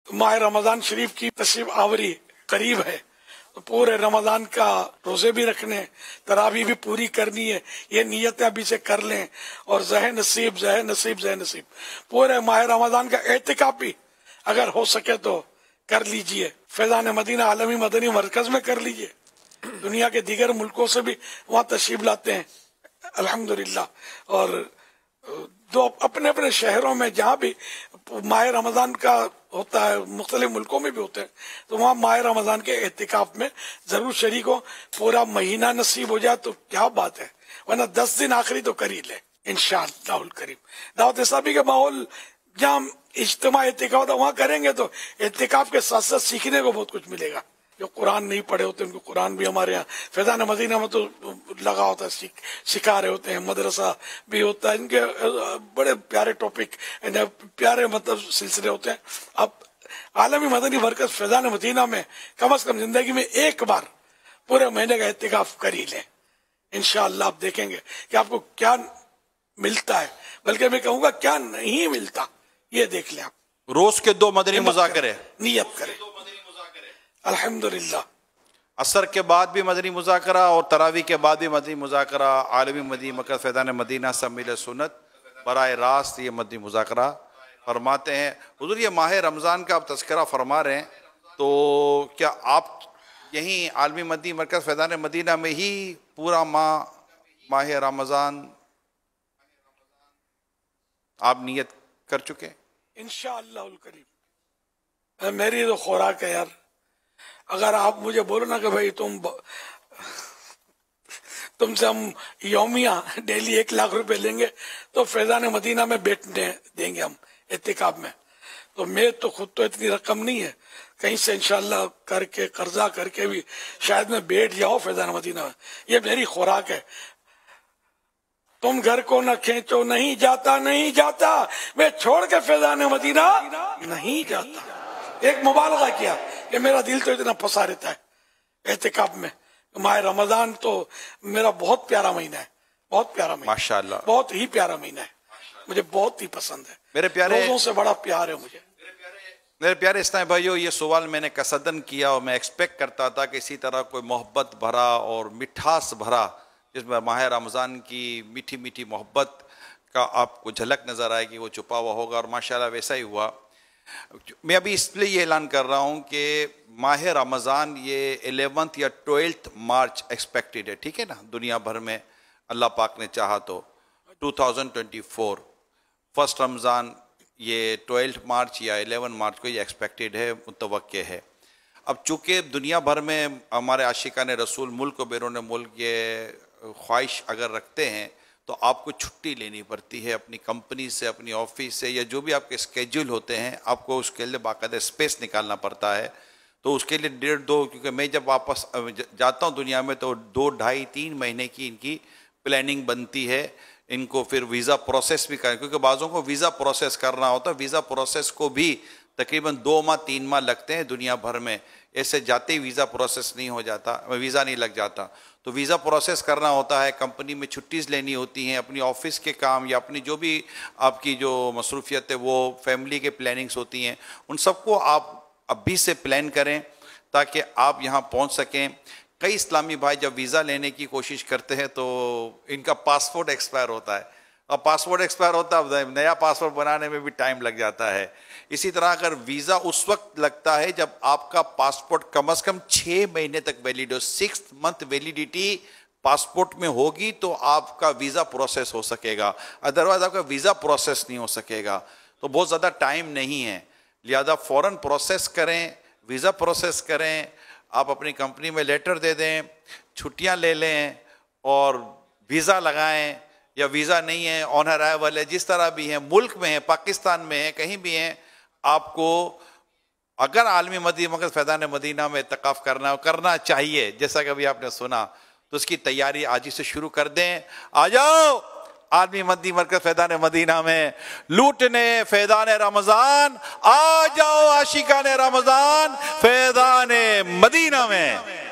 माह रमजान शरीफ की तशरीफ आवरी करीब है, तो पूरे रमजान का रोजे भी रखने, तरावी भी पूरी करनी है, ये नियतें अभी से कर लें। और जह नसीब जह नसीब जह नसीब, पूरे माह रमजान का एहतिकाफ भी अगर हो सके तो कर लीजिए। फैजान मदीना आलमी मदनी मरकज में कर लीजिए, दुनिया के दीगर मुल्कों से भी वहाँ तशरीफ लाते हैं अल्हम्दुलिल्लाह। और जो अपने अपने शहरों में जहाँ भी माह रमजान का होता है, मुख्तलिफ मुल्कों में भी होते हैं, तो वहाँ माह रमजान के एहतिकाफ में जरूर शरीक हो। पूरा महीना नसीब हो जाए तो क्या बात है, वरना 10 दिन आखिरी तो कर ही ले इंशाअल्लाह करीम। दावत इस्लामी के माहौल जहाँ इज्तिमा एहतिकाफ होता वहाँ करेंगे तो एहतिकाफ के साथ साथ सीखने को बहुत कुछ मिलेगा। जो कुरान नहीं पढ़े होते उनको कुरान भी हमारे यहाँ फैजान मदीना में तो लगा होता है, सिखा रहे होते हैं, मदरसा भी होता है। इनके बड़े प्यारे टॉपिक, प्यारे मतलब सिलसिले होते हैं। अब आलमी मदनी मरकज फैजान मदीना में कम से कम जिंदगी में एक बार पूरे महीने का एहतिकाफ कर ही लें, इंशाअल्लाह आप देखेंगे कि आपको क्या मिलता है, बल्कि मैं कहूँगा क्या नहीं मिलता, ये देख लें आप। रोज के 2 मदनी मुज़ाकरे नियत करें अल्हम्दुलिल्लाह। असर के बाद भी मदनी मुज़ाकरा और तरावी के बाद भी मदनी मुज़ाकरा, आलमी मदनी मरकज़ फैज़ान मदीना से मिले सुन्नत बराए रास्त ये मदनी मुज़ाकरा फरमाते हैं। हुज़ूर ये माह रमज़ान का आप तज़किरा फरमा रहे हैं, तो क्या आप यहीं आलमी मदनी मरकज़ फैज़ान मदीना में ही पूरा माह रमज़ान आप नियत कर चुके? इंशाअल्लाह करीम मेरी तो खुराक है यार। अगर आप मुझे बोलो ना कि भाई तुमसे हम यौमिया डेली 1 लाख रुपए लेंगे तो फैजान मदीना में बैठने देंगे हम एहतिकाफ में, तो मैं तो खुद तो इतनी रकम नहीं है, कहीं से इंशाअल्लाह करके कर्जा करके भी शायद मैं बैठ जाओ फैजान मदीना में। ये मेरी खुराक है। तुम घर को न खींचो, नहीं जाता नहीं जाता, मैं छोड़ के फैजान मदीना नहीं जाता। एक मुबालगा किया कि मेरा दिल तो इतना फंसा रहता है एहतिकाफ में। माह रमजान तो मेरा बहुत प्यारा महीना है, बहुत प्यारा महीना, माशाअल्लाह, बहुत ही प्यारा महीना है, मुझे बहुत ही पसंद है। मेरे प्यारे रोज़ों से बड़ा प्यार है मुझे। मेरे प्यारे इस्लामी भाइयों, ये सवाल मैंने कसदन किया और मैं एक्सपेक्ट करता था कि इसी तरह कोई मोहब्बत भरा और मिठास भरा, जिसमें माह रमज़ान की मीठी मीठी मोहब्बत का आपको झलक नज़र आएगी, वो छुपा हुआ होगा, और माशाल्लाह वैसा ही हुआ। मैं अभी इसलिए ये ऐलान कर रहा हूँ कि माह रमज़ान ये 11 या 12 मार्च एक्सपेक्टेड है, ठीक है ना, दुनिया भर में अल्लाह पाक ने चाहा तो 2024 फर्स्ट रमज़ान ये 12 मार्च या 11 मार्च को ये एक्सपेक्टेड है, मुतवक्के है। अब चूँकि दुनिया भर में हमारे आशिकाने रसूल मुल्क व बैरून मुल्क ये ख्वाहिश अगर रखते हैं तो आपको छुट्टी लेनी पड़ती है अपनी कंपनी से, अपनी ऑफिस से, या जो भी आपके स्केड्यूल होते हैं, आपको उसके लिए बाकायदा स्पेस निकालना पड़ता है। तो उसके लिए 1.5-2, क्योंकि मैं जब वापस जाता हूँ दुनिया में तो 2, 2.5, 3 महीने की इनकी प्लानिंग बनती है। इनको फिर वीज़ा प्रोसेस भी करें, क्योंकि बाज़ों को वीज़ा प्रोसेस करना होता है, वीज़ा प्रोसेस को भी तकरीबन 2 माह 3 माह लगते हैं दुनिया भर में। ऐसे जाते ही वीज़ा प्रोसेस नहीं हो जाता, वीज़ा नहीं लग जाता, तो वीज़ा प्रोसेस करना होता है, कंपनी में छुट्टीज़ लेनी होती हैं, अपनी ऑफिस के काम या अपनी जो भी आपकी जो मसरूफियत है, वो फैमिली के प्लानिंग्स होती हैं, उन सबको आप अभी से प्लान करें ताकि आप यहाँ पहुँच सकें। कई इस्लामी भाई जब वीज़ा लेने की कोशिश करते हैं तो इनका पासपोर्ट एक्सपायर होता है, और पासपोर्ट एक्सपायर होता है, नया पासपोर्ट बनाने में भी टाइम लग जाता है। इसी तरह अगर वीज़ा उस वक्त लगता है जब आपका पासपोर्ट कम से कम 6 महीने तक वैलिड हो, 6th मंथ वैलिडिटी पासपोर्ट में होगी तो आपका वीज़ा प्रोसेस हो सकेगा, अदरवाइज आपका वीज़ा प्रोसेस नहीं हो सकेगा। तो बहुत ज़्यादा टाइम नहीं है, लिहाजा फ़ौरन प्रोसेस करें, वीज़ा प्रोसेस करें, आप अपनी कंपनी में लेटर दे दें, छुट्टियाँ ले लें और वीज़ा लगाएं, या वीज़ा नहीं है ऑन अराइवल है, जिस तरह भी है, मुल्क में है, पाकिस्तान में है, कहीं भी हैं, आपको अगर आलमी मदीना मरकज़ फैज़ान मदीना में इत्तिकाफ़ करना चाहिए, जैसा कि अभी आपने सुना, तो उसकी तैयारी आज ही से शुरू कर दें। आ जाओ आलमी मदनी मरकज़ फैज़ान मदीना में लूटने फैज़ान रमज़ान, आ जाओ आशिकाने रमज़ान फैज़ान मदीना में।